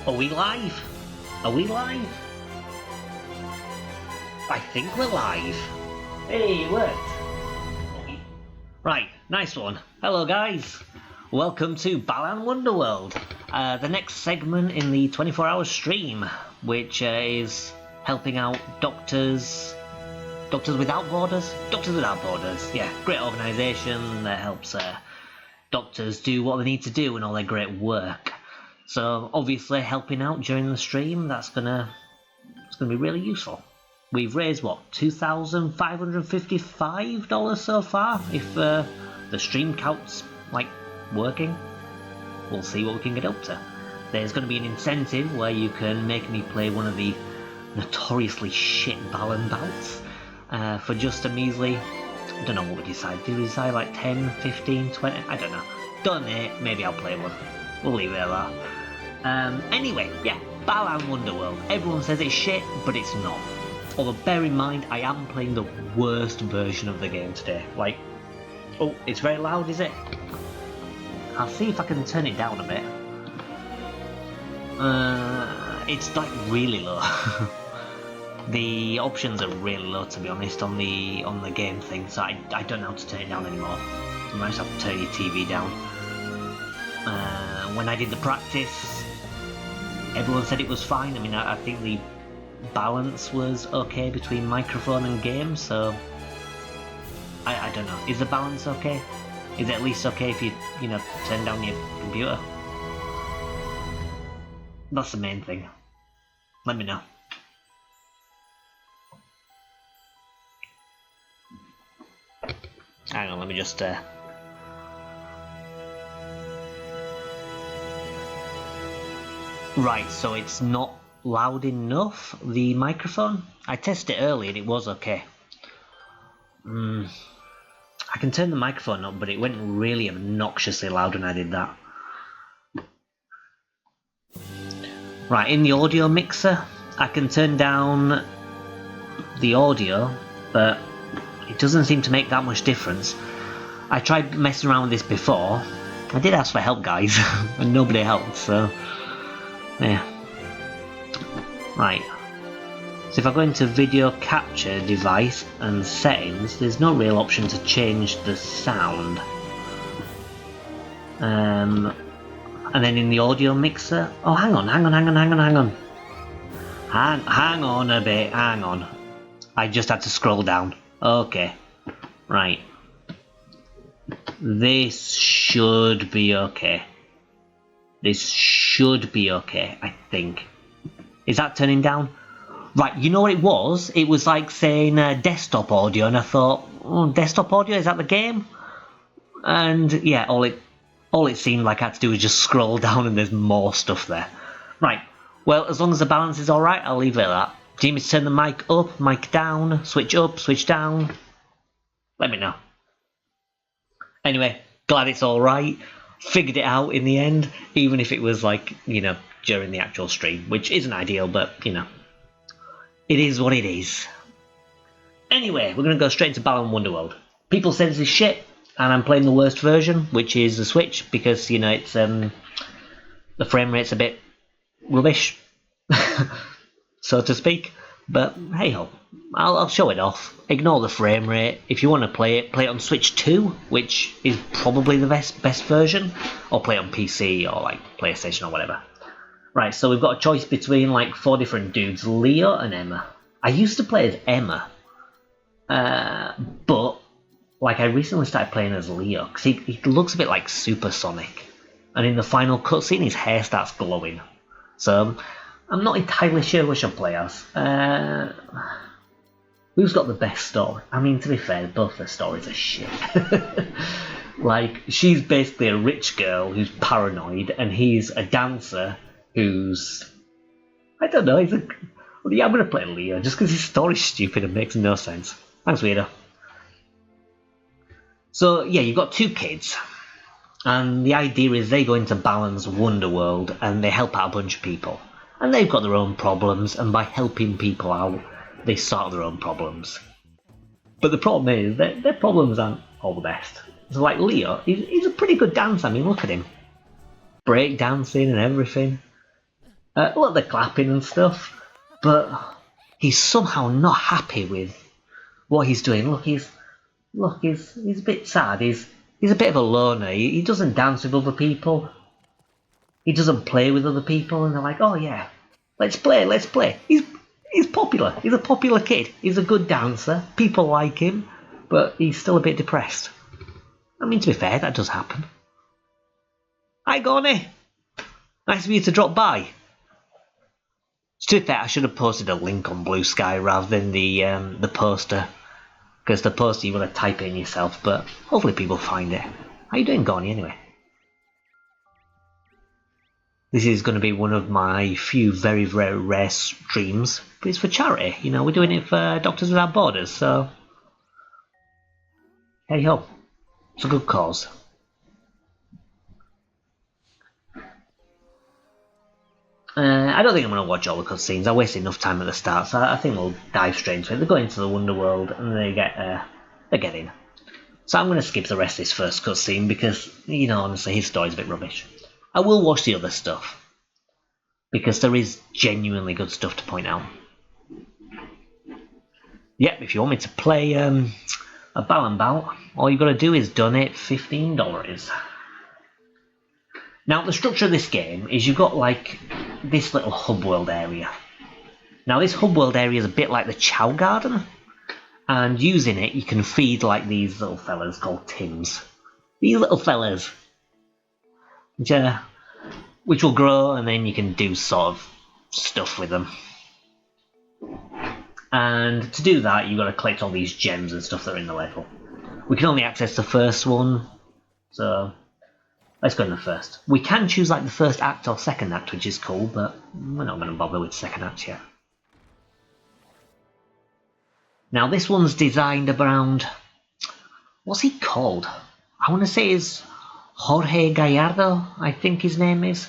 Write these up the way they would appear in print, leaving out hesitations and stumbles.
Are we live? Are we live? I think we're live. Hey, it worked. Right, nice one. Hello guys. Welcome to Balan Wonderworld. The next segment in the 24-hour stream, which is helping out Doctors Without Borders? Doctors Without Borders, yeah. Great organisation that helps doctors do what they need to do and all their great work. So obviously helping out during the stream, it's gonna be really useful. We've raised what, $2,555 so far, if the stream count's like working. We'll see what we can get up to. There's going to be an incentive where you can make me play one of the notoriously shit Balan bouts for just a measly, I don't know what we decide. Do we decide like 10, 15, 20? I don't know. Donate, maybe I'll play one. We'll leave it at that. Anyway, yeah, Balan Wonderworld. Everyone says it's shit, but it's not. Although bear in mind, I am playing the worst version of the game today. Like, oh, it's very loud, is it? I'll see if I can turn it down a bit. It's like really low. The options are really low, to be honest, on the game thing, so I don't know how to turn it down anymore. You might just have to turn your TV down. When I did the practice, everyone said it was fine. I mean, I think the balance was okay between microphone and game, so I don't know. Is the balance okay? Is it at least okay if you turn down your computer? That's the main thing. Let me know. Hang on, let me just Right, so it's not loud enough, the microphone? I tested it earlier and it was okay. I can turn the microphone up, but it went really obnoxiously loud when I did that. Right, in the audio mixer, I can turn down the audio, but it doesn't seem to make that much difference. I tried messing around with this before. I did ask for help, guys, and nobody helped, so yeah. Right. So if I go into video capture device and settings, there's no real option to change the sound. And then in the audio mixer, oh hang on a bit, hang on. I just had to scroll down. Okay. Right. This should be okay. This should be okay, I think. Is that turning down? Right, you know what it was? It was like saying desktop audio, and I thought, oh, desktop audio, is that the game? And yeah, all it seemed like I had to do was just scroll down and there's more stuff there. Right, well, as long as the balance is alright, I'll leave it at that. Do you need me to turn the mic up, mic down, switch up, switch down? Let me know. Anyway, glad it's alright. Figured it out in the end, even if it was like, during the actual stream, which isn't ideal, but, it is what it is. Anyway, we're going to go straight into Balan Wonderworld. People say this is shit, and I'm playing the worst version, which is the Switch, because, it's, the frame rate's a bit rubbish, so to speak. But hey ho, I'll show it off. Ignore the frame rate. If you want to play it on Switch 2, which is probably the best version, or play it on PC or like PlayStation or whatever. Right, so we've got a choice between like 4 different dudes, Leo and Emma. I used to play as Emma, but like I recently started playing as Leo because he looks a bit like Supersonic, and in the final cutscene his hair starts glowing. So I'm not entirely sure which I'll play as. Who's got the best story? I mean, to be fair, both their stories are shit. Like, she's basically a rich girl who's paranoid, and he's a dancer who's, I don't know, I'm going to play Leo, just because his story's stupid and makes no sense. Thanks, Weirdo. So, yeah, you've got 2 kids, and the idea is they go into Balan's Wonderworld, and they help out a bunch of people. And they've got their own problems, and by helping people out, they sort their own problems. But the problem is that their problems aren't all the best. So like Leo, he's a pretty good dancer. I mean, look at him. Break dancing and everything. Look, they're clapping and stuff, but he's somehow not happy with what he's doing. He's a bit sad. He's a bit of a loner. He doesn't dance with other people. He doesn't play with other people, and they're like, oh yeah, let's play. He's popular. He's a popular kid. He's a good dancer. People like him, but he's still a bit depressed. I mean, to be fair, that does happen. Hi, Gorney. Nice of you to drop by. To be fair, I should have posted a link on Blue Sky rather than the poster, because the poster you want to type in yourself, but hopefully people find it. How you doing, Gorney, anyway? This is going to be one of my few very, very rare streams, but it's for charity. You know, we're doing it for Doctors Without Borders, so hey ho, it's a good cause. I don't think I'm going to watch all the cutscenes. I wasted enough time at the start, so I think we'll dive straight into it. They go into the Wonderworld and they get in. So I'm going to skip the rest of this first cutscene because, you know, honestly, his story's a bit rubbish. I will watch the other stuff because there is genuinely good stuff to point out. Yep, if you want me to play a Balan bout, all you've got to do is donate $15. Now, the structure of this game is you've got, like, this little hub world area. Now, this hub world area is a bit like the Chow Garden, and using it, you can feed, like, these little fellas called Tims. These little fellas, which will grow, and then you can do sort of stuff with them. And to do that, you've got to collect all these gems and stuff that are in the level. We can only access the first one, so let's go in the first. We can choose like the first act or second act, which is cool, but we're not going to bother with second act yet. Now this one's designed around, what's he called? I want to say it's Jorge Gallardo, I think his name is.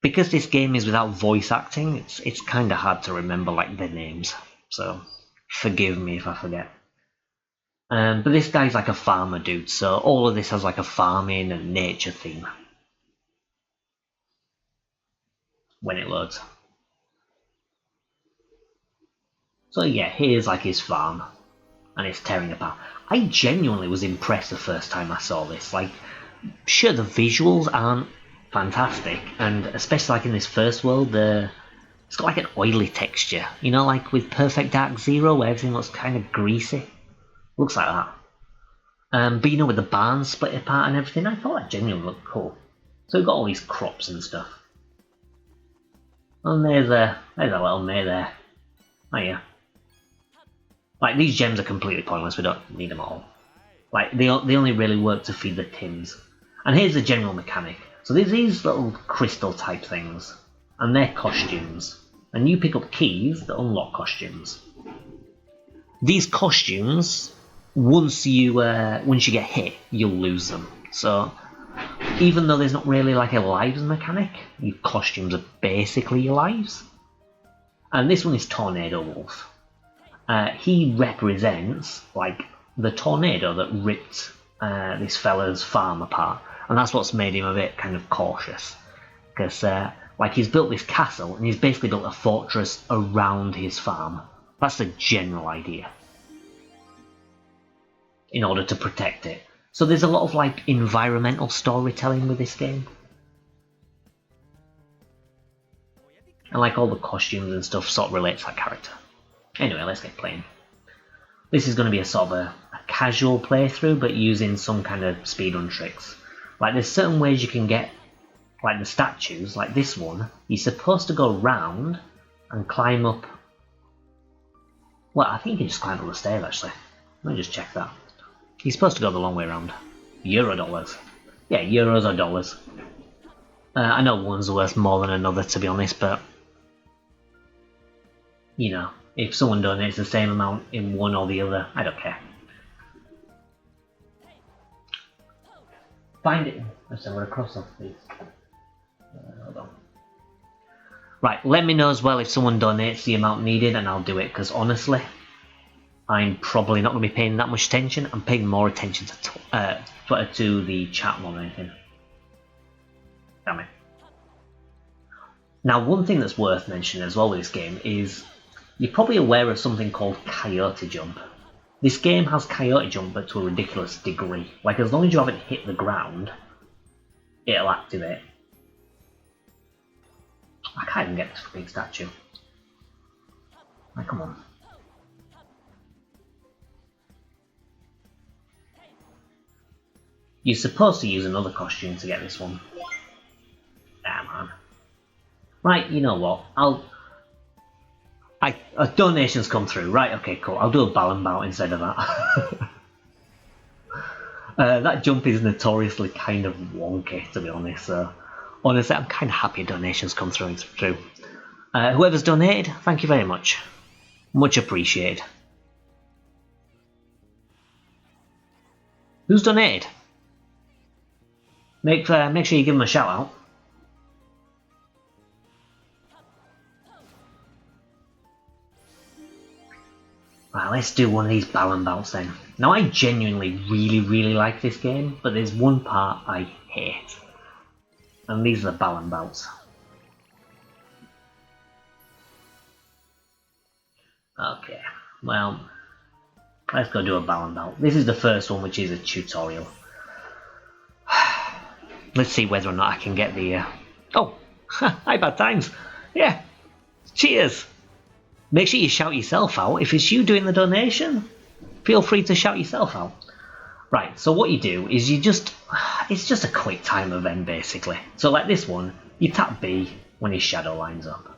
Because this game is without voice acting, it's kind of hard to remember like their names, so forgive me if I forget. But this guy's like a farmer dude, so all of this has like a farming and nature theme. When it loads. So yeah, here's like his farm, and it's tearing apart. I genuinely was impressed the first time I saw this. Like, sure, the visuals aren't fantastic, and especially like in this first world, it's got like an oily texture. You know, like with Perfect Dark Zero, where everything looks kind of greasy. Looks like that. But you know, with the barns split apart and everything, I thought that genuinely looked cool. So we've got all these crops and stuff. And there's a little mate there. Oh yeah. Like, these gems are completely pointless, we don't need them all. Like, they only really work to feed the Tims. And here's the general mechanic. So there's these little crystal type things, and they're costumes. And you pick up keys that unlock costumes. These costumes, once you get hit, you'll lose them. So even though there's not really like a lives mechanic, your costumes are basically your lives. And this one is Tornado Wolf. He represents like the tornado that ripped this fella's farm apart, and that's what's made him a bit kind of cautious, because like he's built this castle and he's basically built a fortress around his farm. That's the general idea, in order to protect it. So there's a lot of like environmental storytelling with this game. And like all the costumes and stuff sort of relate to that character. Anyway, let's get playing. This is going to be a sort of a casual playthrough, but using some kind of speedrun tricks. Like there's certain ways you can get like the statues, like this one. You're supposed to go round and climb up. Well, I think you can just climb up the stairs actually. Let me just check that. You're supposed to go the long way around. Euro dollars. Yeah, euros or dollars. I know one's worth more than another, to be honest, but you know, if someone donates the same amount in one or the other, I don't care. Find it. Let's have a cross off, please. Hold on. Right, let me know as well if someone donates the amount needed, and I'll do it, because honestly, I'm probably not going to be paying that much attention. I'm paying more attention to the chat more than anything. Damn it. Now, one thing that's worth mentioning as well with this game is you're probably aware of something called Coyote Jump. This game has Coyote Jump, but to a ridiculous degree. Like, as long as you haven't hit the ground, it'll activate. I can't even get this big statue. Like, come on. You're supposed to use another costume to get this one. Ah, man. Right, you know what? A donation's come through. Right, okay, cool. I'll do a Balan bout instead of that. That jump is notoriously kind of wonky, to be honest. So, honestly, I'm kind of happy donations come through. Whoever's donated, thank you very much. Much appreciated. Who's donated? Make sure you give them a shout out. Right, let's do one of these Balan bouts then. Now, I genuinely really like this game, but there's one part I hate. And these are the Balan bouts. Okay, well, let's go do a Balan bout. This is the first one, which is a tutorial. Let's see whether or not I can get the... Oh, hi, bad times. Yeah, cheers. Make sure you shout yourself out. If it's you doing the donation, feel free to shout yourself out. Right, so what you do is it's just a quick time event, basically. So like this one, you tap B when his shadow lines up.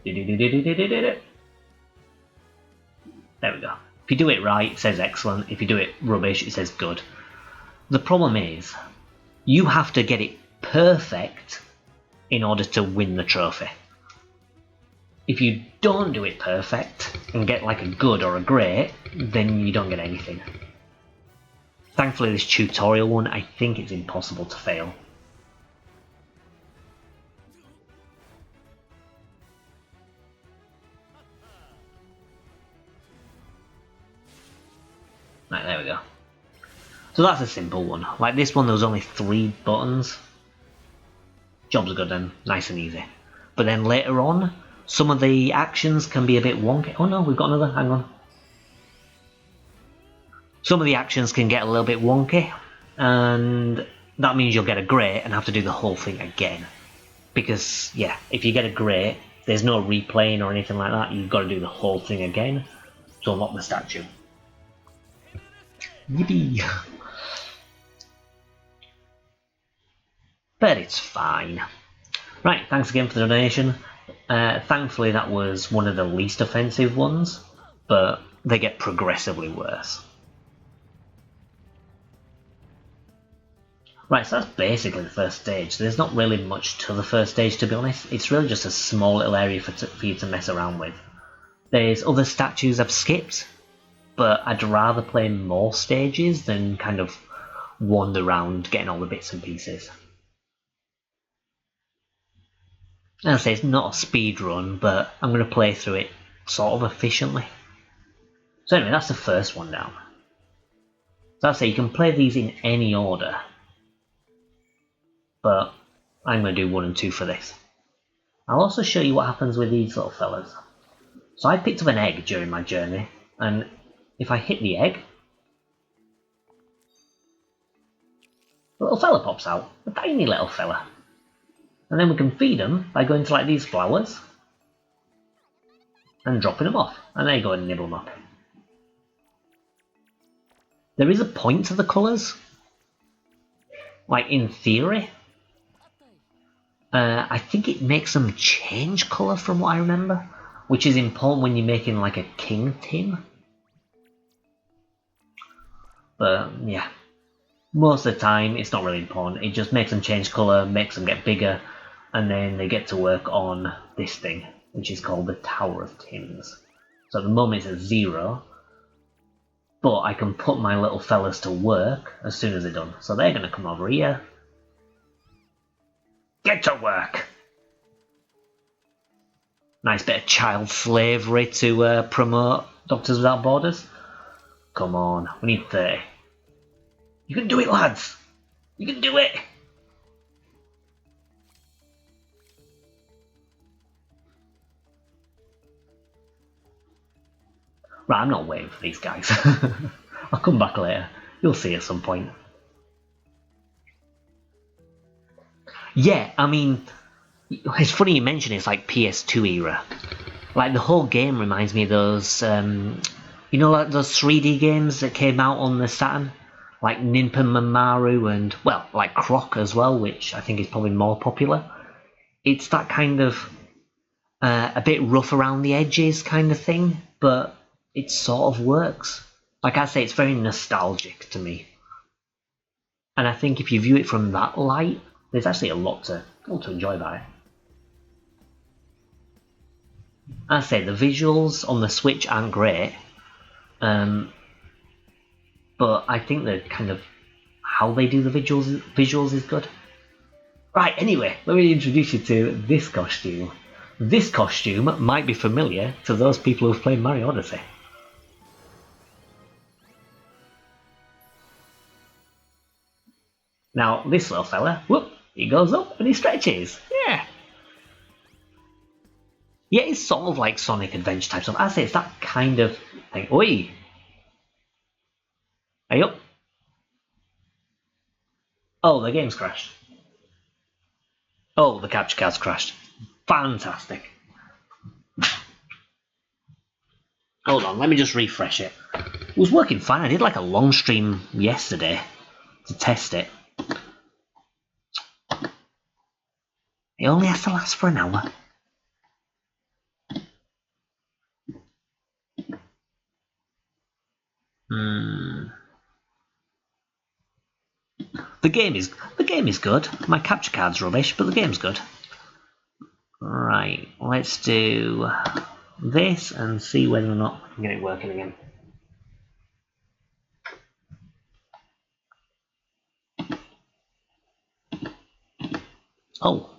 There we go. If you do it right, it says excellent. If you do it rubbish, it says good. The problem is, you have to get it perfect in order to win the trophy. If you don't do it perfect and get like a good or a great, then you don't get anything. Thankfully, this tutorial one, I think it's impossible to fail. Right, there we go. So that's a simple one. Like this one, there was only 3 buttons. Job's good then, nice and easy. But then later on, some of the actions can be a bit wonky. Oh no, we've got another, hang on. Some of the actions can get a little bit wonky, and that means you'll get a great and have to do the whole thing again. Because, yeah, if you get a great, there's no replaying or anything like that, you've got to do the whole thing again to unlock the statue. Yippee! But it's fine. Right, thanks again for the donation. Thankfully that was one of the least offensive ones, but they get progressively worse. Right, so that's basically the first stage. There's not really much to the first stage, to be honest. It's really just a small little area for you to mess around with. There's other statues I've skipped, but I'd rather play more stages than kind of wander around getting all the bits and pieces. As I say, it's not a speed run, but I'm going to play through it sort of efficiently. So anyway, that's the first one down. So I say you can play these in any order, but I'm going to do 1 and 2 for this. I'll also show you what happens with these little fellas. So I picked up an egg during my journey, and if I hit the egg, a little fella pops out, a tiny little fella. And then we can feed them by going to like these flowers and dropping them off, and they go and nibble them up. There is a point to the colours, like in theory. I think it makes them change colour from what I remember, which is important when you're making like a king tin. But yeah, most of the time it's not really important. It just makes them change colour, makes them get bigger, and then they get to work on this thing, which is called the Tower of Tins. So at the moment it's a 0, but I can put my little fellas to work as soon as they're done. So they're going to come over here. Get to work! Nice bit of child slavery to promote Doctors Without Borders. Come on, we need 30. You can do it, lads! You can do it! Right, I'm not waiting for these guys. I'll come back later. You'll see at some point. Yeah, I mean, it's funny you mention it's like PS2 era. Like the whole game reminds me of those, like those 3D games that came out on the Saturn, like Ninpa Mamaru and like Croc as well, which I think is probably more popular. It's that kind of a bit rough around the edges kind of thing, but it sort of works. Like I say, it's very nostalgic to me, and I think if you view it from that light, there's actually a lot to enjoy about it. I say the visuals on the Switch aren't great, but I think that kind of how they do the visuals is good. Right, anyway, let me introduce you to this costume. This costume might be familiar to those people who've played Mario Odyssey. Now, this little fella, whoop, he goes up and he stretches. Yeah. Yeah, it's sort of like Sonic Adventure type stuff. I say it's that kind of thing. Oi! Hey up! Oh, the game's crashed. Oh, the capture card's crashed. Fantastic. Hold on, let me just refresh it. It was working fine. I did like a long stream yesterday to test it. It only has to last for an hour. The game is good. My capture card's rubbish, but the game's good. Right, let's do this and see whether or not I can get it working again. Oh.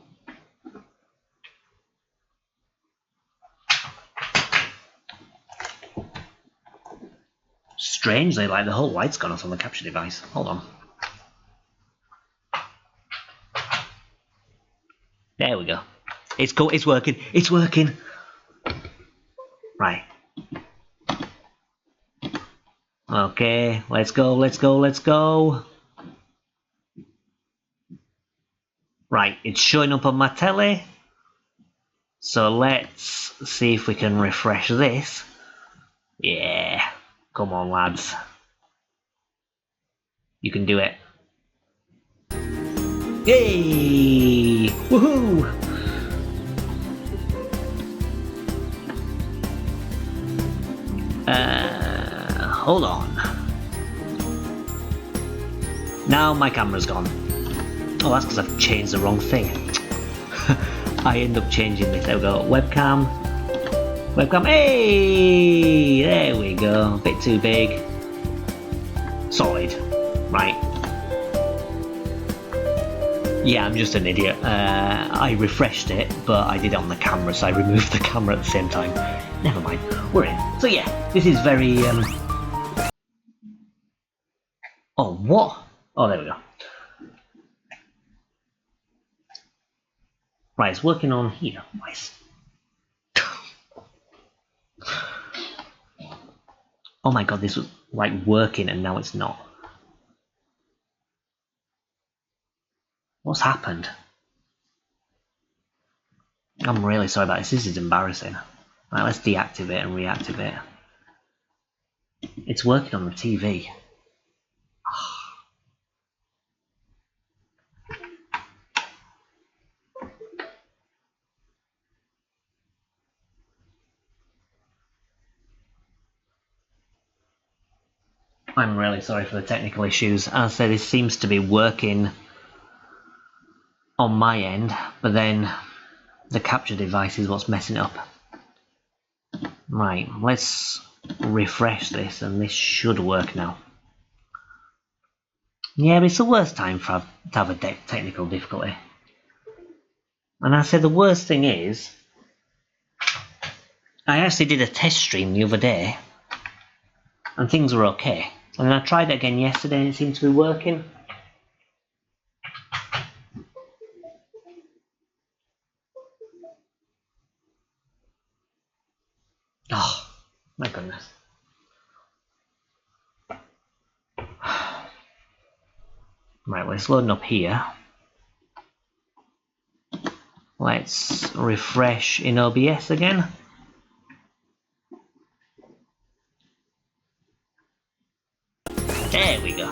Strangely, like the whole light's gone off on the capture device. Hold on. There we go. It's cool. It's working. It's working. Right. Okay. Let's go. Let's go. Let's go. Right. It's showing up on my telly. So let's see if we can refresh this. Yeah. Come on, lads. You can do it. Yay! Woohoo! Hold on. Now my camera's gone. Oh, that's because I've changed the wrong thing. I end up changing this. There we go. Webcam. Webcam. Hey! There we go. A bit too big. Solid. Right. Yeah, I'm just an idiot. I refreshed it, but I did it on the camera, so I removed the camera at the same time. Never mind. We're in. So yeah, this is very... Oh, what? Oh, there we go. Right, it's working on here. Nice. Oh my god, this was like working and now it's not. What's happened? I'm really sorry about this. This is embarrassing. Right, let's deactivate and reactivate. It's working on the TV. I'm really sorry for the technical issues. As I say, this seems to be working on my end, but then the capture device is what's messing it up. Right, let's refresh this and this should work now. Yeah, but it's the worst time to have a technical difficulty. And I say the worst thing is, I actually did a test stream the other day and things were okay. And then I tried it again yesterday and it seemed to be working. Oh, my goodness. well, it's loading up here. Let's refresh in OBS again. There we go.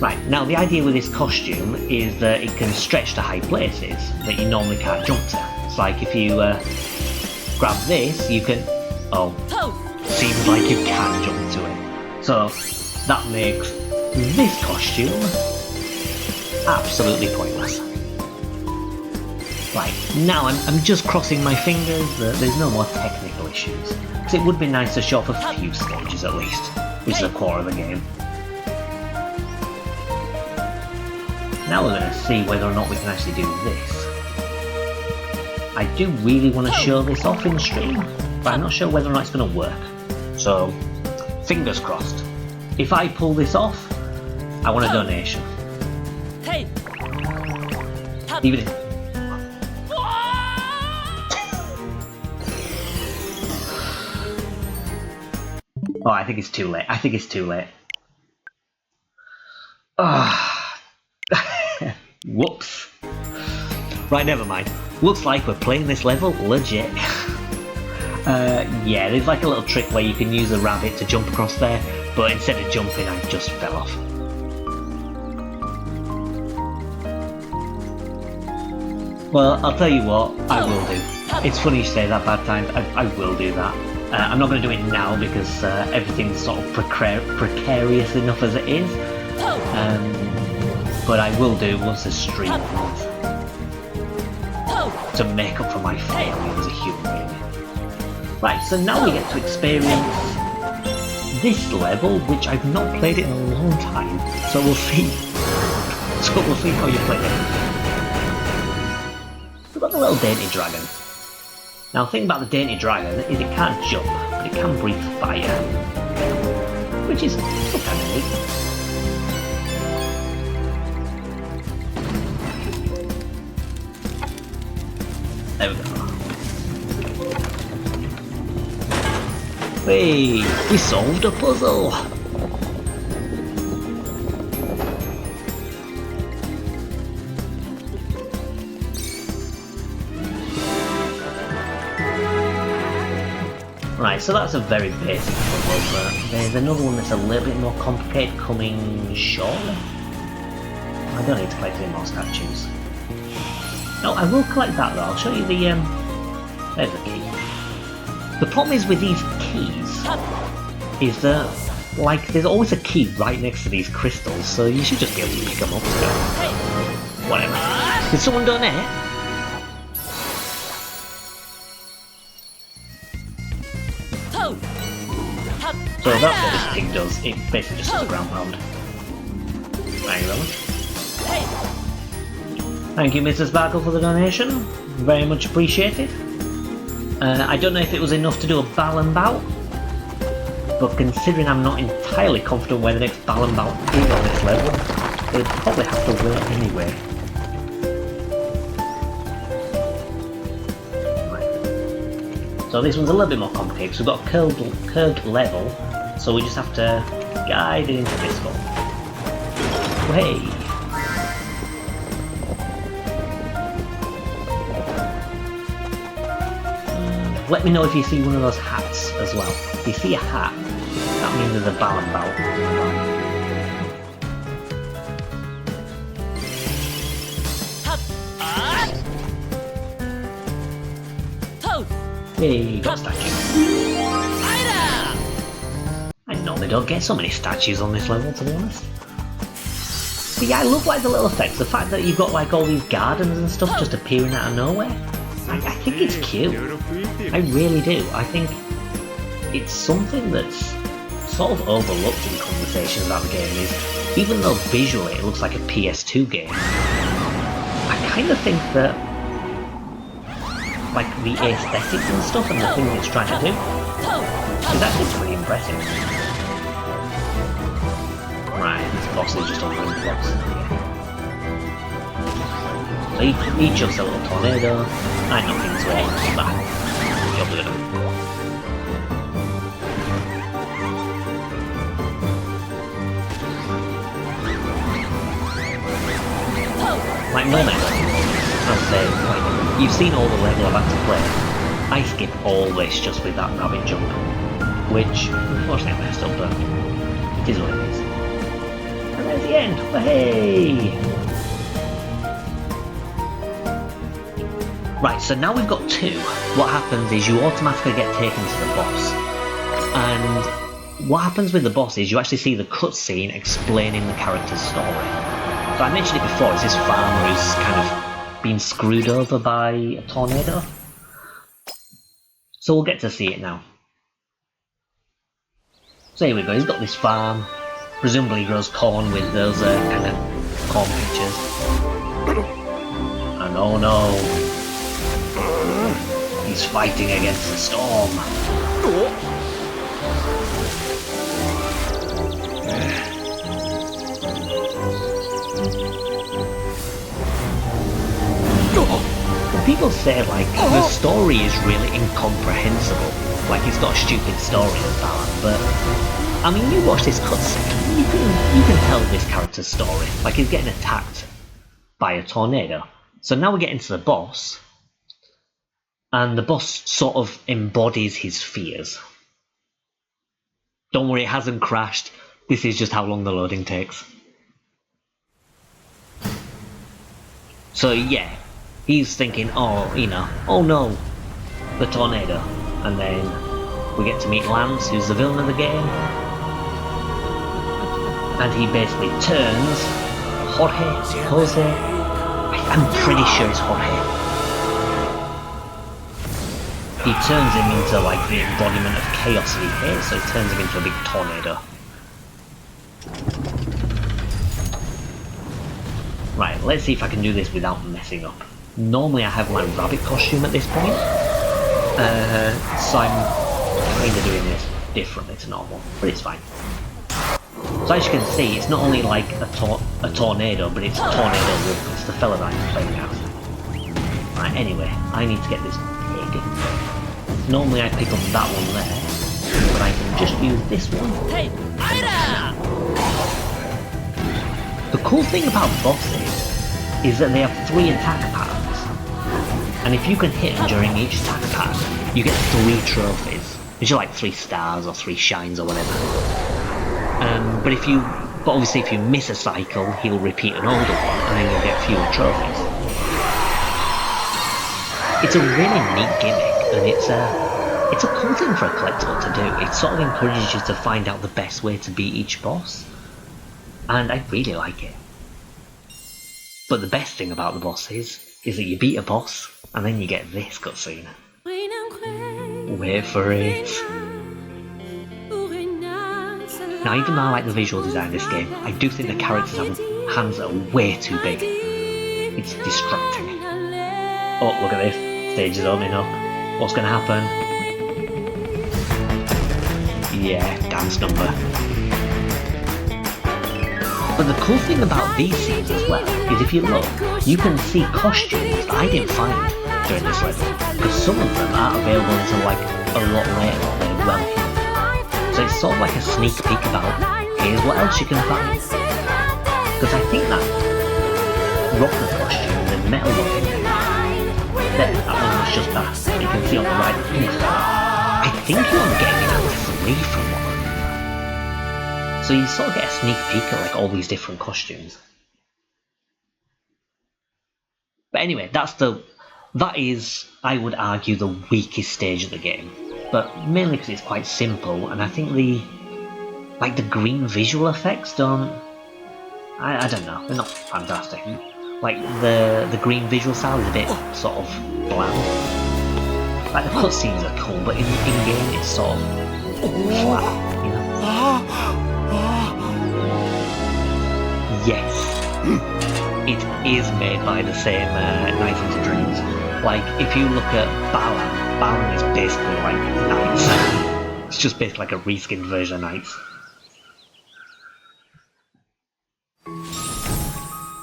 Right, now the idea with this costume is that it can stretch to high places that you normally can't jump to. It's like if you grab this, you can... Oh, seems like you can jump to it. So that makes this costume absolutely pointless. Right, now I'm just crossing my fingers that there's no more technical issues. Because it would be nice to show off a few stages at least, which is a core of the game. Now we're going to see whether or not we can actually do this. I do really want to show this off in stream, but I'm not sure whether or not it's going to work. So, fingers crossed. If I pull this off, I want a donation. Hey. Even if... Oh, I think it's too late. I think it's too late. Whoops. Right, never mind. Looks like we're playing this level legit. Yeah, there's like a little trick where you can use a rabbit to jump across there, but instead of jumping, I just fell off. Well, I'll tell you what, I will do. It's funny you say that, Bad Times. I will do that. I'm not going to do it now because everything's sort of precarious enough as it is. But I will do once the stream ends. To make up for my failure as a human being. Right, so now we get to experience this level, which I've not played it in a long time. So we'll see. So we'll see how you play it. We've got the little dainty dragon. Now the thing about the dainty dragon is it can't jump, but it can breathe fire. Which is still kind of neat. There we go. Hey, we solved a puzzle! Right, so that's a very basic puzzle, but there's another one that's a little bit more complicated coming shortly. I don't need to collect any more statues. No, I will collect that though. I'll show you the, there's the key. The problem is with these keys, is that, like, there's always a key right next to these crystals, so you should just be able to pick them up still. Whatever. Did someone donate? So that's what this thing does. It basically just does a ground pound. Thank you very much. Thank you, Mr. Sparkle, for the donation. Very much appreciated. I don't know if it was enough to do a Balan bout, but considering I'm not entirely confident where the next Balan bout is on this level, they'll probably have to wait anyway. Right. So this one's a little bit more complicated, so we've got a curved level, so we just have to guide it into this one. Hey! Let me know if you see one of those hats as well. If you see a hat, that means there's a Balan bout. Hey, got statues. I normally don't get so many statues on this level, to be honest. But yeah, I love like the little effects. The fact that you've got like all these gardens and stuff just appearing out of nowhere. I think it's cute. I really do. I think it's something that's sort of overlooked in conversations about the game is, even though visually it looks like a PS2 game, I kind of think that like the aesthetics and stuff and the things it's trying to do is actually pretty impressive. Right, this boss is just a little box. He chucks a little tornado. I knock into it. Bah. Job done. like normally, as I say, like, you've seen all the level I've had to play. I skip all this just with that rabbit jump, which unfortunately I messed up, but it is what it is. And there's the end. Hey! Right, so now we've got 2. What happens is you automatically get taken to the boss, and what happens with the boss is you actually see the cutscene explaining the character's story. So I mentioned it before, it's this farmer who's kind of been screwed over by a tornado. So we'll get to see it now. So here we go, he's got this farm, presumably he grows corn with those kind of corn pictures. And oh no, he's fighting against the storm. People say, like, the story is really incomprehensible. Like, it's got a stupid story in Balan, but I mean, you watch this cutscene, you can tell this character's story. Like, he's getting attacked by a tornado. So now we get into the boss, and the boss sort of embodies his fears. Don't worry, it hasn't crashed. This is just how long the loading takes. So yeah, he's thinking, oh, you know, oh no, the tornado. And then we get to meet Lance, who's the villain of the game. And he basically turns Jose, I'm pretty sure it's Jorge. He turns him into, like, the embodiment of chaos that he hates, so he turns him into a big tornado. Right, let's see if I can do this without messing up. Normally I have my rabbit costume at this point, so I'm kind of doing this differently to normal, but it's fine. So as you can see, it's not only like a tornado, but it's a tornado wolf. It's the fella that I'm playing as. Right, anyway, I need to get this pig. Normally I pick up that one there, but I can just use this one. Hey, Ida! The cool thing about bosses is that they have 3 attack patterns, and if you can hit them during each attack pattern, you get 3 trophies, which are like 3 stars or 3 shines or whatever. But obviously if you miss a cycle, he'll repeat an older one, and then you'll get fewer trophies. It's a really neat gimmick, and it's a cool thing for a collectible to do. It sort of encourages you to find out the best way to beat each boss, and I really like it. But the best thing about the bosses is that you beat a boss, and then you get this cutscene. Wait for it. Now, even though I like the visual design of this game, I do think the characters have hands that are way too big. It's distracting. Oh, look at this. Stage is opening up. What's going to happen? Yeah, dance number. But the cool thing about these scenes as well is if you look, you can see costumes that I didn't find during this level, because some of them aren't available until like a lot later or they're well hidden. So it's sort of like a sneak peek about, here's what else you can find. Because I think that rocker costume, the metal one, there, that one was just that. You can see on the right, I think you're only getting it at 3 from what I remember. So you sort of get a sneak peek at like all these different costumes. But anyway, that is, I would argue, the weakest stage of the game. But mainly because it's quite simple, and I think the green visual effects don't, I don't know, they're not fantastic. Like the green visual style is a bit sort of bland. Like the cutscenes are cool, but in game it's sort of flat, you know. Yes, it is made by the same Night into Dreams. Like if you look at Balan is basically like Knights. It's just basically like a reskinned version of Knights.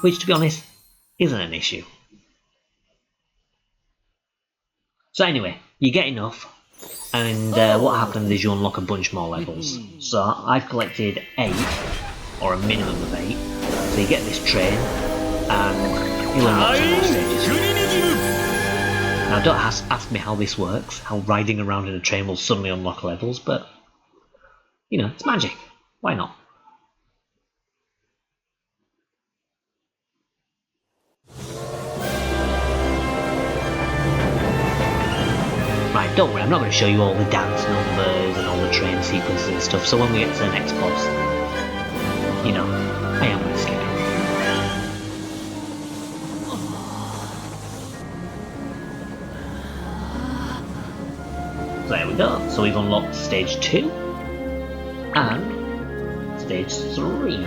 Which, to be honest, isn't an issue. So anyway, you get enough, and what happens is you unlock a bunch more levels. So I've collected 8, or a minimum of 8. So you get this train, and He'll unlock some more stages. Now don't ask me how this works, how riding around in a train will suddenly unlock levels, but, you know, it's magic. Why not? Right, don't worry, I'm not going to show you all the dance numbers and all the train sequences and stuff, so when we get to the next boss, you know, I am going to skip it. So there we go, so we've unlocked stage 2 and stage 3.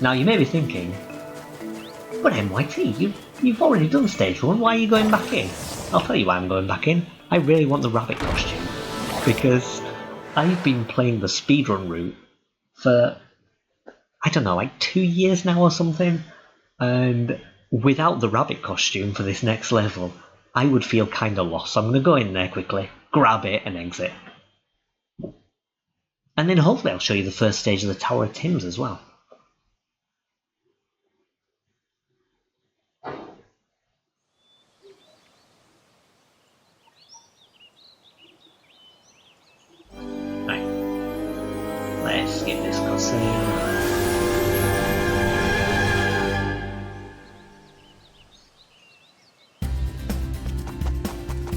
Now you may be thinking, but MYT, you've already done stage 1, why are you going back in? I'll tell you why I'm going back in. I really want the rabbit costume, because I've been playing the speedrun route for, I don't know, like 2 years now or something, and without the rabbit costume for this next level, I would feel kinda lost, so I'm going to go in there quickly, grab it and exit. And then hopefully I'll show you the first stage of the Tower of Tims as well. Let's skip this cutscene.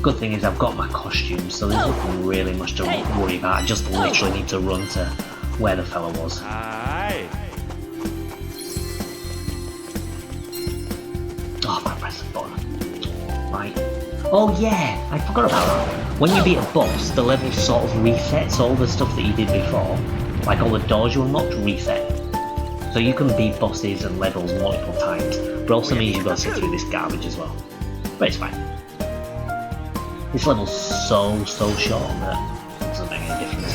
Good thing is I've got my costume, so there's nothing really much to worry about. I just literally need to run to where the fella was. Oh, I pressed the button. Right. Oh yeah, I forgot about that. When you beat a boss, the level sort of resets all the stuff that you did before. Like all the doors you unlocked reset. So you can beat bosses and levels multiple times, but also means you've got to sit through this garbage as well. But it's fine. This level's so short that it doesn't make any difference.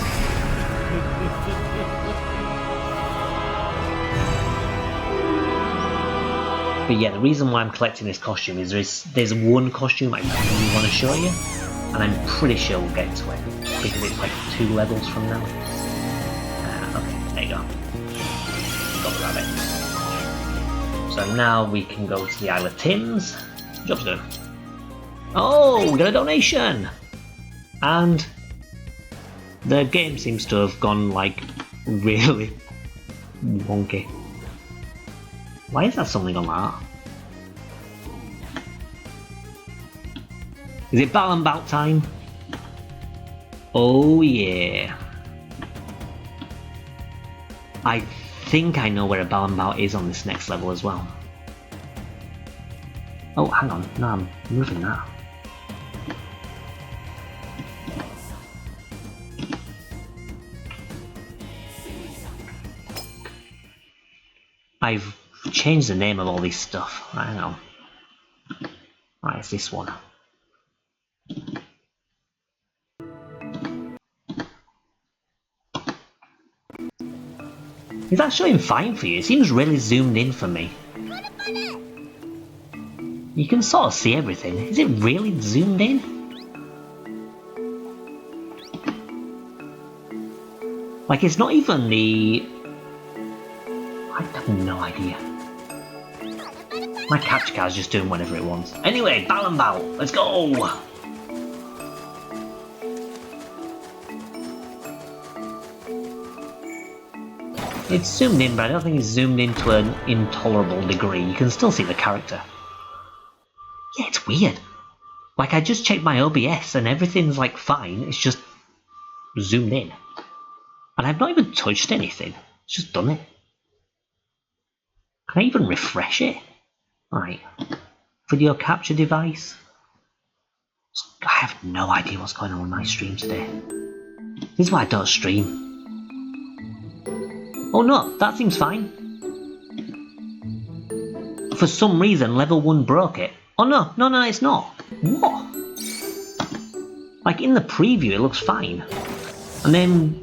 But yeah, the reason why I'm collecting this costume is there's one costume I really want to show you, and I'm pretty sure we'll get to it, because it's like 2 levels from now. Okay, there you go. Got the rabbit. So now we can go to the Isle of Tims. Job's done. Oh, we got a donation! And the game seems to have gone like really wonky. Why is that something on that? Is it Balan Bout time? Oh yeah. I think I know where a Balan Bout is on this next level as well. Oh, hang on. No, I'm moving that. I've changed the name of all this stuff. Right, hang on. Right, it's this one. Is that showing fine for you? It seems really zoomed in for me. You can sort of see everything. Is it really zoomed in? Like, it's not even the... I have no idea. My capture card's just doing whatever it wants. Anyway, Balan Bout, let's go! It's zoomed in, but I don't think it's zoomed in to an intolerable degree. You can still see the character. Yeah, it's weird. Like, I just checked my OBS and everything's like fine, it's just zoomed in. And I've not even touched anything, it's just done it. Can I even refresh it? Right. Video capture device. I have no idea what's going on with my stream today. This is why I don't stream. Oh no, that seems fine. For some reason, level 1 broke it. Oh no, no, it's not. What? Like in the preview, it looks fine. And then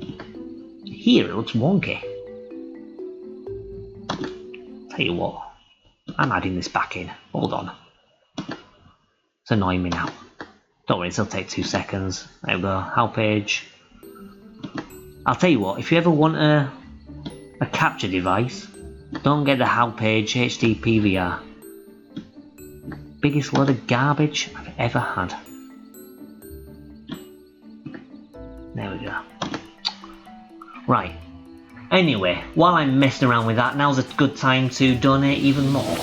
here, it looks wonky. Tell you what, I'm adding this back in. Hold on. It's annoying me now. Don't worry, it'll take 2 seconds. There we go. How page? I'll tell you what, if you ever want a capture device, don't get the Howpage HD PVR. Biggest load of garbage I've ever had. There we go. Right. Anyway, while I'm messing around with that, now's a good time to donate even more.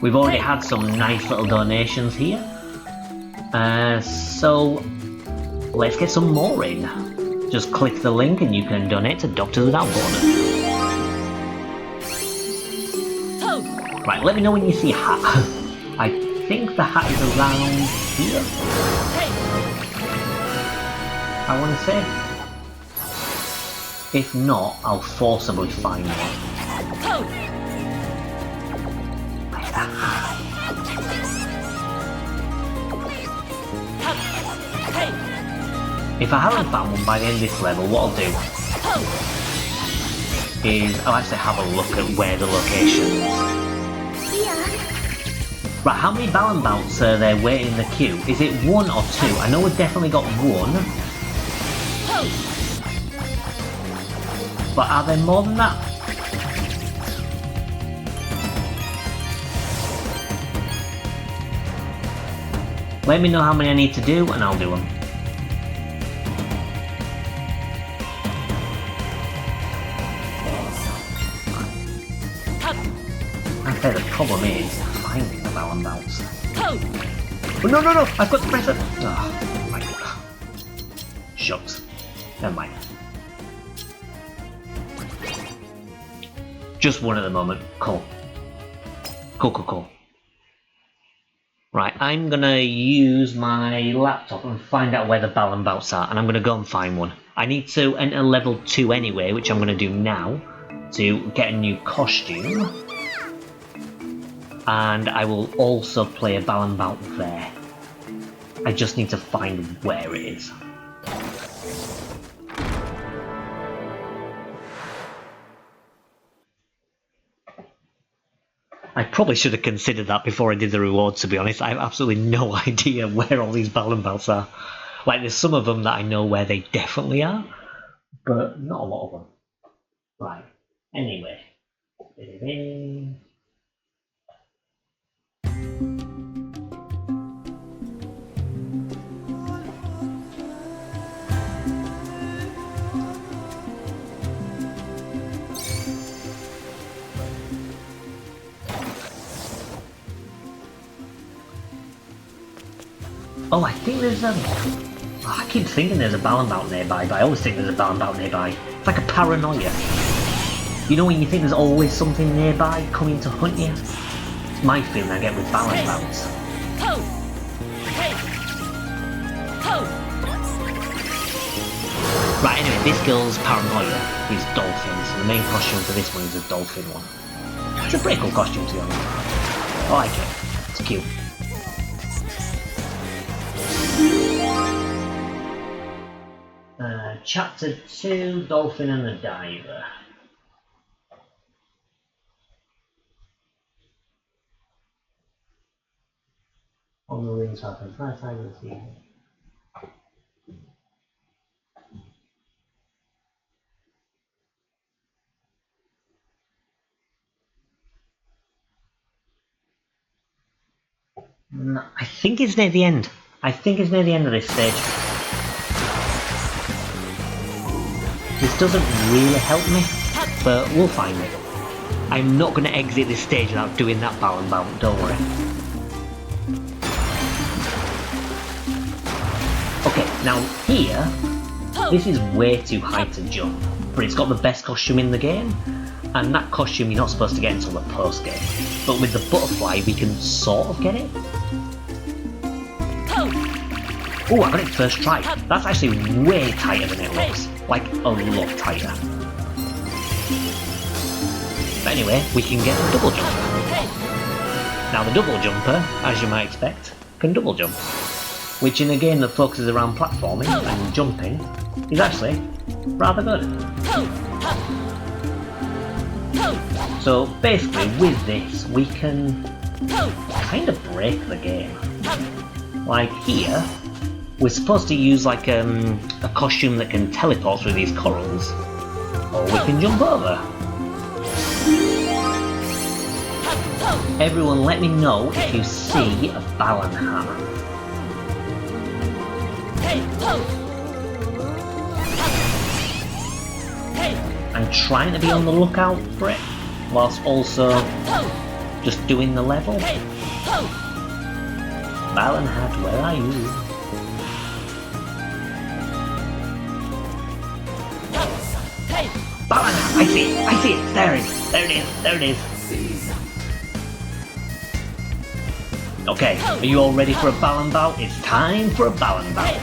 We've already had some nice little donations here. So let's get some more in. Just click the link and you can donate to Doctors Without Borders. Right, let me know when you see a hat. I think the hat is around here. I want to say. If not, I'll forcibly find one. Where's that hat? If I haven't found one by the end of this level, what I'll do is I'll actually have a look at where the location is. Right, how many Balan Bouts are there waiting in the queue? Is it 1 or 2? I know we've definitely got 1. But are there more than that? Let me know how many I need to do and I'll do them. Okay, the problem is finding the Balan Bouts. Oh, no, I've got to press it! Oh, my God. Shucks. Never mind. Just one at the moment. Cool. Cool. Right, I'm gonna use my laptop and find out where the Balan Bouts are, and I'm gonna go and find one. I need to enter level 2 anyway, which I'm gonna do now to get a new costume. And I will also play a Balan Bout there. I just need to find where it is. I probably should have considered that before I did the rewards, to be honest. I have absolutely no idea where all these Balan Bouts are. Like, there's some of them that I know where they definitely are, but not a lot of them. Right, anyway. Oh, I think there's a... Oh, I keep thinking there's a Balan Bout nearby, but I always think there's a Balan Bout nearby. It's like a paranoia. You know when you think there's always something nearby coming to hunt you? It's my feeling I get with Balan Bouts. Right, anyway, this girl's paranoia is dolphins, so the main costume for this one is a dolphin one. It's a pretty cool costume, to be honest. I like it. It's cute. Chapter 2, Dolphin and the Diver. On the wings happens, right side of the sea. No, I think it's near the end. I think it's near the end of this stage. This doesn't really help me, but we'll find it. I'm not going to exit this stage without doing that Balan Bout, don't worry. Okay, now here, this is way too high to jump, but it's got the best costume in the game, and that costume you're not supposed to get until the post-game. But with the butterfly, we can sort of get it. Oh, I got it first try. That's actually way tighter than it looks. Like, a lot tighter. But anyway, we can get the double jumper. Now the double jumper, as you might expect, can double jump. Which in a game that focuses around platforming and jumping, is actually rather good. So basically with this, we can kind of break the game. Like here, we're supposed to use like a costume that can teleport through these corals, or we can jump over. Everyone let me know if you see a Balan hammer. I'm trying to be on the lookout for it, whilst also just doing the level. Balan hat, where are you? Balan hat, I see it, there it is. Okay, are you all ready for a Balan bout? It's time for a Balan bout.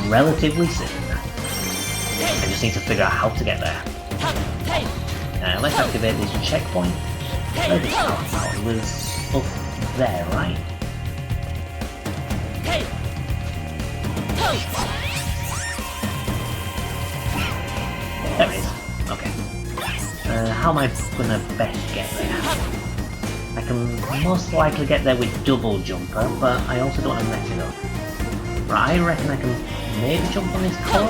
Relatively soon. I just need to figure out how to get there. Let's activate this checkpoint. Where did Balan bout? It was up there, right? There it is. Okay. How am I gonna best get there? I can most likely get there with double jumper, but I also don't want to mess it up. Right, I reckon I can maybe jump on this coral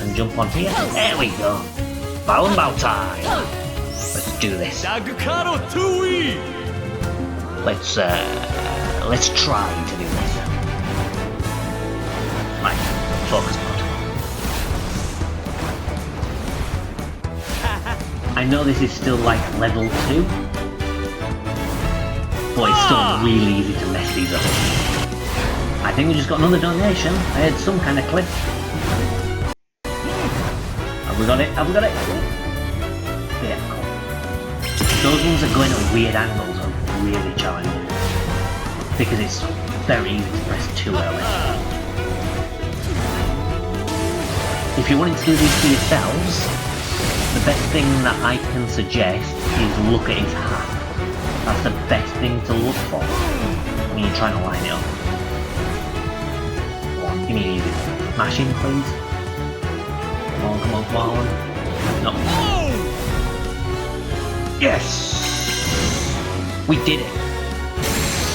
and jump on here. There we go. Balan bout time. Let's do this. Let's try to do this. Right, focus mode. I know this is still like level 2. But it's still really easy to mess these up. I think we just got another donation. I heard some kind of clip. Have we got it? Yeah, cool. Those ones that go in at weird angles are really challenging. Because it's very easy to press too early. If you're wanting to do these for yourselves, the best thing that I can suggest is look at his hat. That's the best thing to look for when you're trying to line it up. Come on, give me an easy. Mash in, please. Come on. No. Yes! We did it.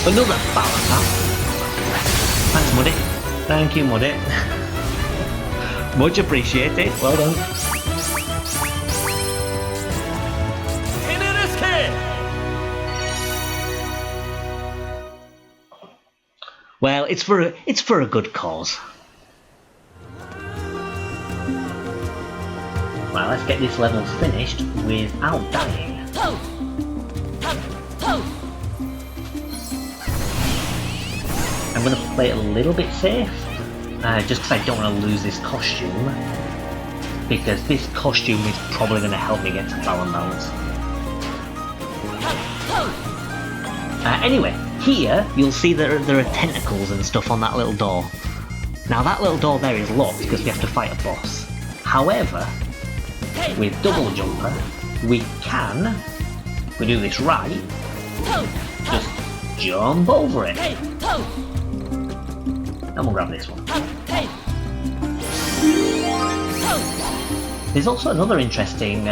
Another Balan bout. Thanks, Muddy. Thank you, Muddy. Much appreciated. Well done. Well, it's for a good cause. Well, let's get this level finished without dying. I'm going to play it a little bit safe, just because I don't want to lose this costume, because this costume is probably going to help me get to Balan bout. Anyway, here you'll see that there are tentacles and stuff on that little door. Now that little door there is locked because we have to fight a boss. However, with double jumper, we can, if we do this right, just jump over it. And we'll grab this one. There's also another interesting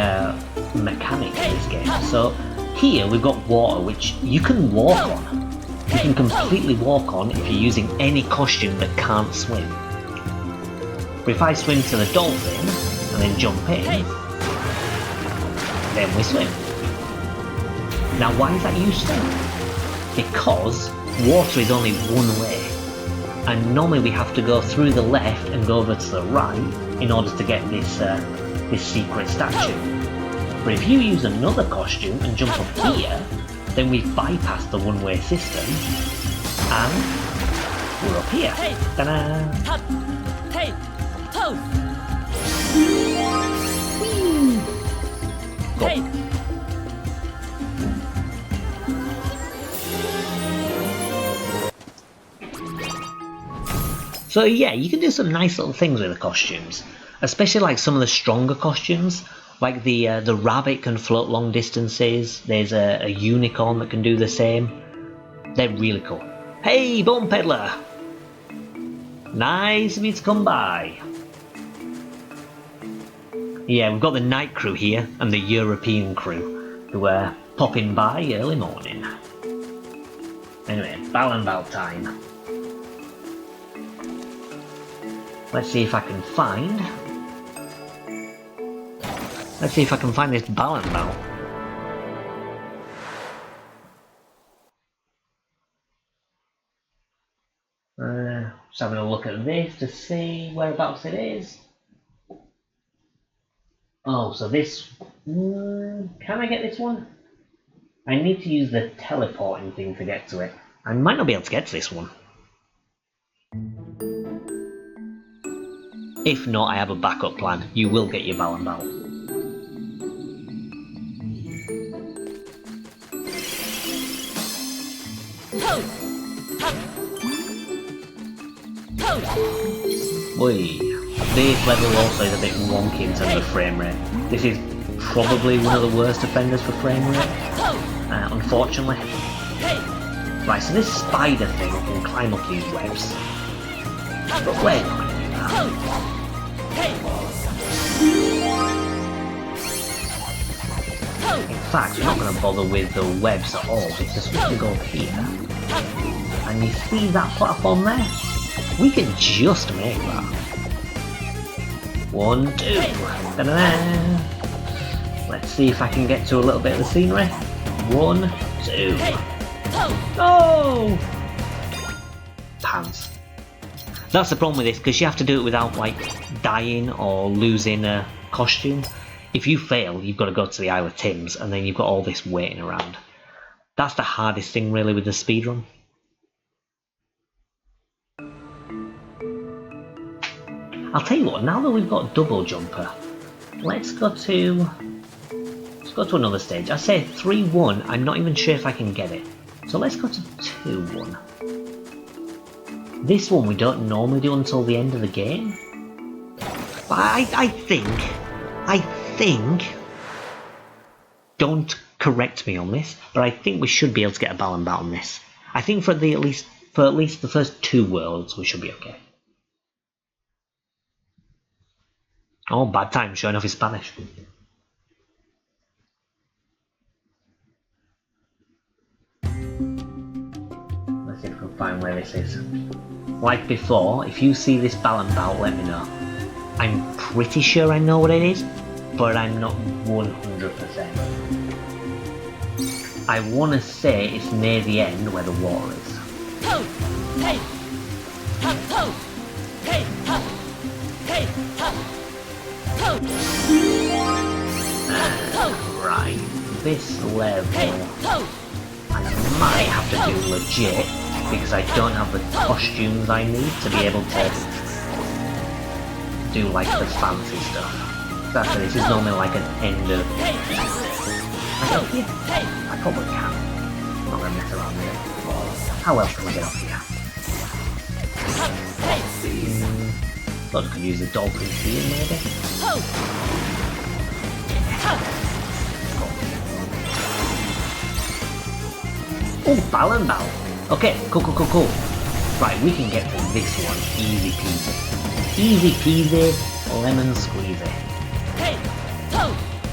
mechanic in this game. So here we've got water, which you can walk on. You can completely walk on if you're using any costume that can't swim. But if I swim to the dolphin and then jump in, then we swim. Now why is that useful? Because water is only one way, and normally we have to go through the left and go over to the right in order to get this secret statue. But if you use another costume and jump up here, then we've bypassed the one-way system, and we're up here. Ta-da! Go. So yeah, you can do some nice little things with the costumes, especially like some of the stronger costumes. Like the rabbit can float long distances. There's a unicorn that can do the same. They're really cool. Hey, Bone Peddler! Nice of you to come by. Yeah, we've got the night crew here and the European crew who are popping by early morning. Anyway, Balan Bout time. Let's see if I can find... Let's see if I can find this Balan Bout. Just having a look at this to see whereabouts it is. Oh, so this... can I get this one? I need to use the teleporting thing to get to it. I might not be able to get to this one. If not, I have a backup plan. You will get your Balan Bout. Whee. This level also is a bit wonky in terms of frame rate. This is probably one of the worst offenders for frame rate, unfortunately. Right, so this spider thing can climb up these webs, but we're not going to do that. In fact, we're not going to bother with the webs at all, because we can go up here. And you see that platform there? We can just make that. 1, 2. Da-da-da. Let's see if I can get to a little bit of the scenery. 1, 2. Oh! Pants. That's the problem with this, because you have to do it without, like, dying or losing a costume. If you fail, you've got to go to the Isle of Tims, and then you've got all this waiting around. That's the hardest thing, really, with the speedrun. I'll tell you what, now that we've got double jumper, let's go to another stage. I say 3-1, I'm not even sure if I can get it. So let's go to 2-1. This one we don't normally do until the end of the game. But I think, don't correct me on this, but I think we should be able to get a Balan Bout on this. I think for at least the first 2 worlds we should be okay. Oh, bad time showing off his Spanish. Let's see if we can find where this is. Like before, if you see this Balan Bout, let me know. I'm pretty sure I know what it is, but I'm not 100%. I want to say it's near the end where the water is. Right, this level I might have to do legit because I don't have the costumes I need to be able to do like the fancy stuff. Exactly, this is normally like an end of... I probably can. I'm not going to mess around with it. How else can we get off here? Thought I could use the dolphin seal maybe. Oh, Balan Bout. Okay, cool. Right, we can get to this one easy peasy. Easy peasy, lemon squeezy.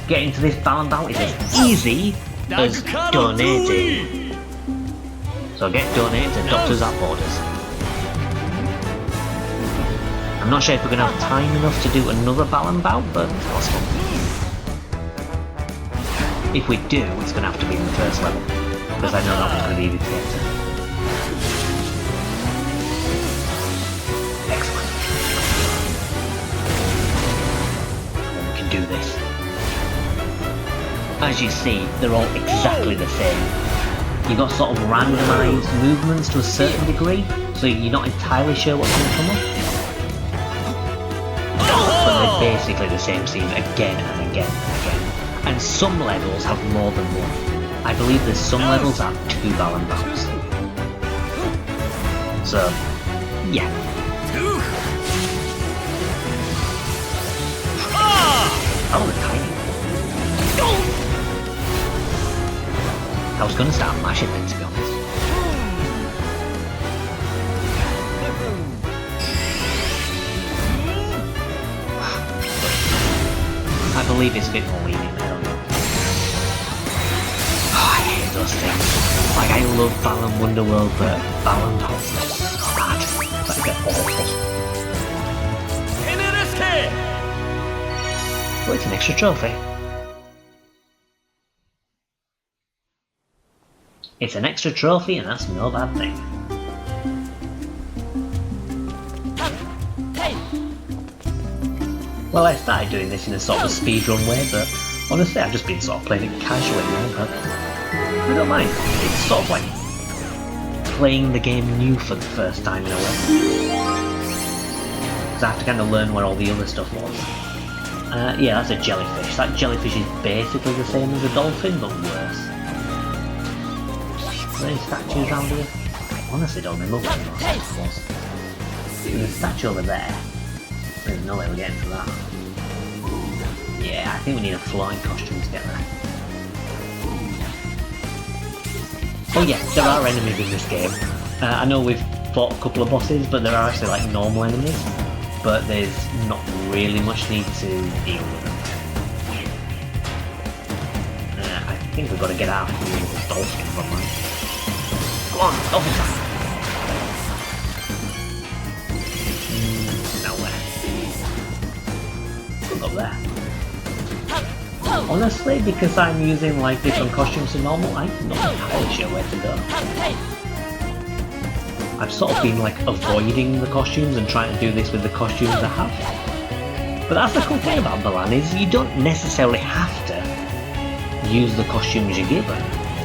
Getting to this Balan Bout is as easy as donating. So get donated to Doctors at Borders. I'm not sure if we're going to have time enough to do another Balan Bout, but it's possible. If we do, it's going to have to be in the first level, because I know that one's going to be easy to get to. Excellent. We can do this. As you see, they're all exactly the same. You've got sort of randomised movements to a certain degree, so you're not entirely sure what's going to come up. But they're basically the same scenes again and again and again. And some levels have more than one. I believe there's some levels that have 2 Balan Bouts. So, yeah. Oh, the tiny. I was going to start mashing then, to be honest. I believe it's a bit more lenient, I don't know. Oh, I hate those things. Like, I love Balan Wonderworld, but Balan House is so bad. Like, they're awful. Oh, it's an extra trophy. It's an extra trophy, and that's no bad thing. Well, I started doing this in a sort of speedrun way, but honestly, I've just been sort of playing it casually now, but I don't mind. It's sort of like playing the game new for the first time in a way. Because I have to kind of learn where all the other stuff was. Yeah, that's a jellyfish. That jellyfish is basically the same as a dolphin, but worse. Are there any statues around here? I honestly don't remember what it was. There's a statue over there. There's no way we're getting to that. Yeah, I think we need a flying costume to get there. Oh yeah, there are enemies in this game. I know we've fought a couple of bosses, but there are actually like normal enemies. But there's not really much need to deal with them. I think we've got to get out of here with this dolphin from mine. Come on, dolphin time! Nowhere. Up there. Honestly, because I'm using like different costumes to normal, I'm not entirely sure where to go. I've sort of been like avoiding the costumes and trying to do this with the costumes I have. But that's the cool thing about Balan, is you don't necessarily have to use the costumes you're given.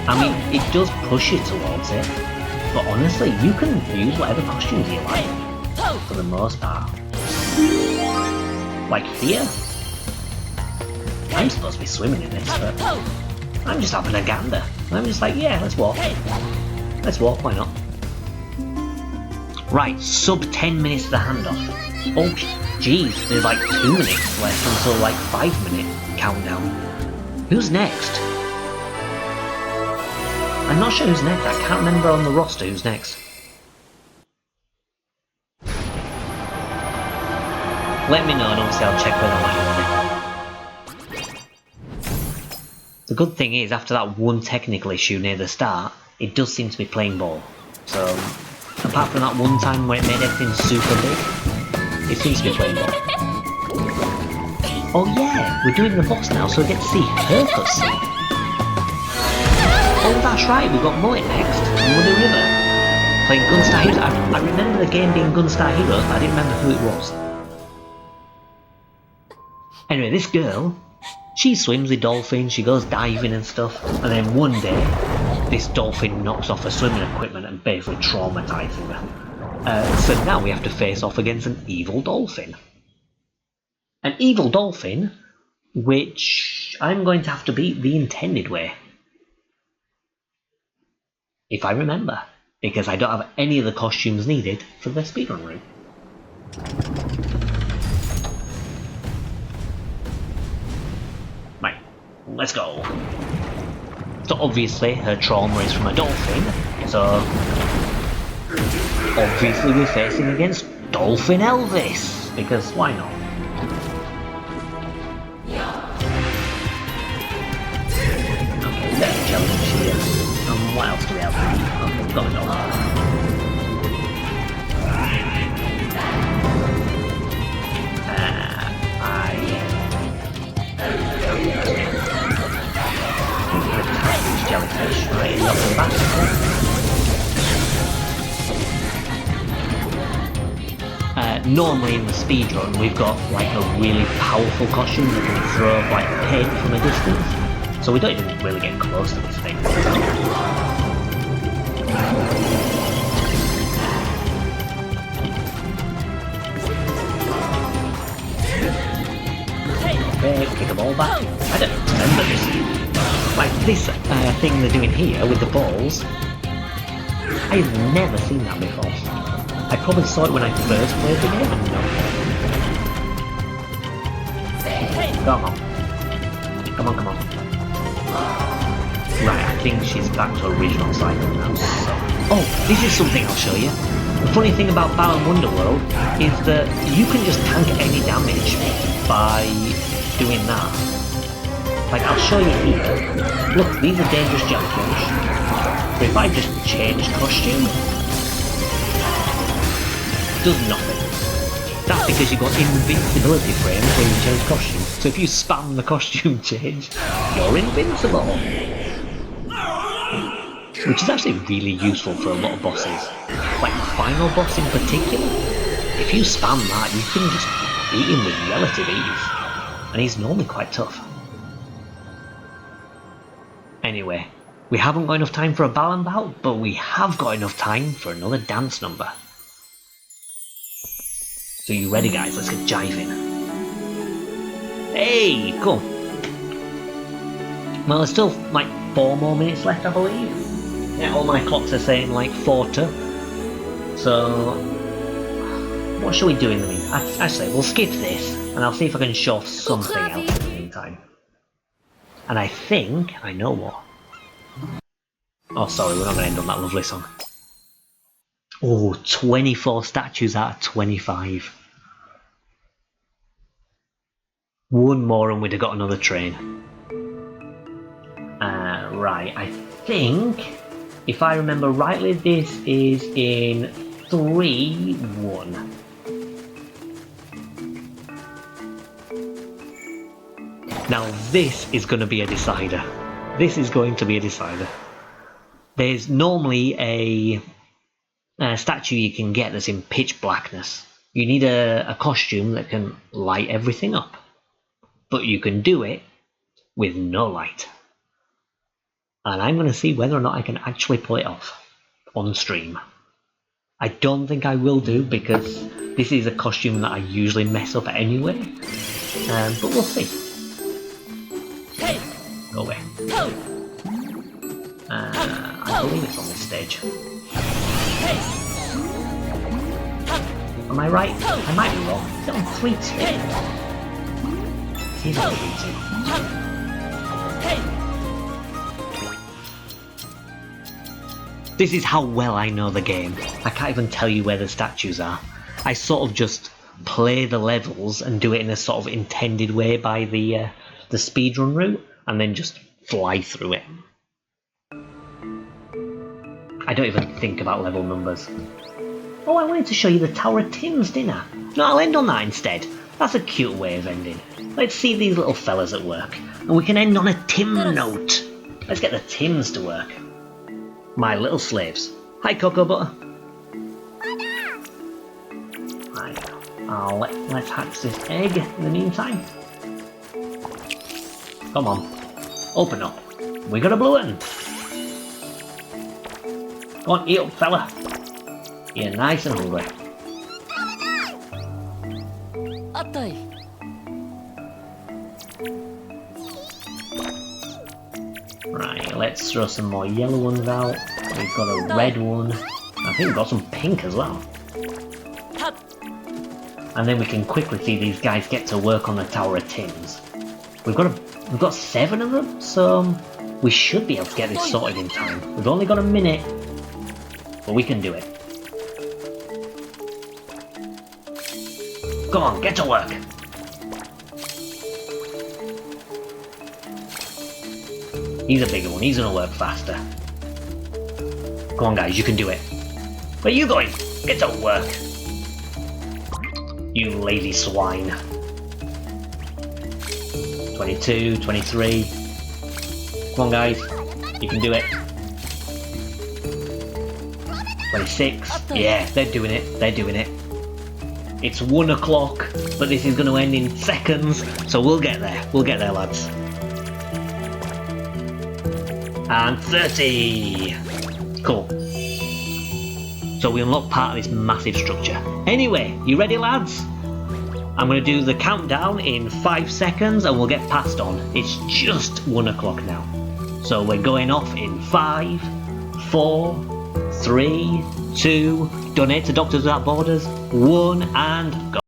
I mean, it does push you towards it, but honestly, you can use whatever costumes you like, for the most part. Like here. I'm supposed to be swimming in this, but I'm just having a gander. I'm just like, yeah, let's walk. Let's walk, why not? Right, sub 10 minutes to the handoff. Oh, jeez, there's like 2 minutes left until like 5-minute countdown. Who's next? I'm not sure who's next. I can't remember on the roster who's next. Let me know and obviously I'll check whether I'm on it. The good thing is, after that one technical issue near the start, it does seem to be playing ball. So, apart from that one time where it made everything super big, it seems to be playing ball. Oh yeah, we're doing the boss now, so we get to see her cutscene. Oh, that's right, we've got Moet next, in Muddy River. Playing Gunstar Heroes. I remember the game being Gunstar Heroes, but I didn't remember who it was. Anyway, this girl, she swims with dolphins, she goes diving and stuff, and then one day, this dolphin knocks off her swimming equipment and basically traumatizing her. So now we have to face off against an evil dolphin. An evil dolphin, which I'm going to have to beat the intended way. If I remember, because I don't have any of the costumes needed for the speedrun route. Right, let's go. So obviously her trauma is from a dolphin, so obviously we're facing against Dolphin Elvis, because why not? Okay, there's a jellyfish here. What else do we have? Okay, we've got a dolphin. Jellyfish, right, knock them back. Normally in the speedrun we've got like a really powerful costume that can throw like paint from a distance, so we don't even really get close to this thing. Okay, kick a ball back. I don't remember this. Like this thing they're doing here with the balls, I've never seen that before. I probably saw it when I first played the game and no. Come on. Come on, come on. Right, I think she's back to original cycle now, so... Oh, this is something I'll show you. The funny thing about Balan Wonderworld is that you can just tank any damage by doing that. Like, I'll show you here. Look, these are dangerous jellyfish. But if I just change costume, it does nothing. That's because you've got invincibility frames when you change costume. So if you spam the costume change, you're invincible. Which is actually really useful for a lot of bosses. Like the final boss in particular. If you spam that, you can just beat him with relative ease. And he's normally quite tough. Anyway, we haven't got enough time for a Balan bout, but we have got enough time for another dance number. So you ready, guys? Let's get jiving. Hey, cool. Well, there's still like 4 more minutes left, I believe. Yeah, all my clocks are saying like 40. So, what shall we do in the meantime? Actually, we'll skip this, and I'll see if I can show off something else in the meantime. And I think I know what. Oh, sorry, we're not going to end on that lovely song. Oh, 24 statues out of 25. One more and we'd have got another train. Right, I think, if I remember rightly, this is in 3-1. Now this is going to be a decider. This is going to be a decider. There's normally a statue you can get that's in pitch blackness. You need a costume that can light everything up. But you can do it with no light. And I'm going to see whether or not I can actually pull it off on stream. I don't think I will do, because this is a costume that I usually mess up anyway. But we'll see. Hey! Go away. I believe it's on this stage. Am I right? I might be wrong. Is it on 3-2? It is on 3-2. This is how well I know the game. I can't even tell you where the statues are. I sort of just play the levels and do it in a sort of intended way by the speedrun route, and then just fly through it. I don't even think about level numbers. Oh, I wanted to show you the Tower of Tims, didn't I? No, I'll end on that instead. That's a cute way of ending. Let's see these little fellas at work. And we can end on a Tim note. Let's get the Tims to work. My little slaves. Hi, Cocoa Butter. Right, let's hatch this egg in the meantime. Come on. Open up. We got a blue one. Go on, eat up, fella. You're nice and hungry. Right, let's throw some more yellow ones out. We've got a red one. I think we've got some pink as well. And then we can quickly see these guys get to work on the Tower of Tims. We've got 7 of them, so we should be able to get this sorted in time. We've only got a minute, but we can do it. Come on, get to work! He's a bigger one, he's gonna work faster. Come on guys, you can do it. Where are you going? Get to work! You lazy swine. 22, 23. Come on guys, you can do it. 26. Yeah, they're doing it, they're doing it. It's 1 o'clock, but this is going to end in seconds, so we'll get there lads. And 30! Cool. So we unlock part of this massive structure. Anyway, you ready lads? I'm going to do the countdown in 5 seconds and we'll get passed on. It's just 1 o'clock now. So we're going off in 5, 4, 3, 2, donate to Doctors Without Borders, 1, and go.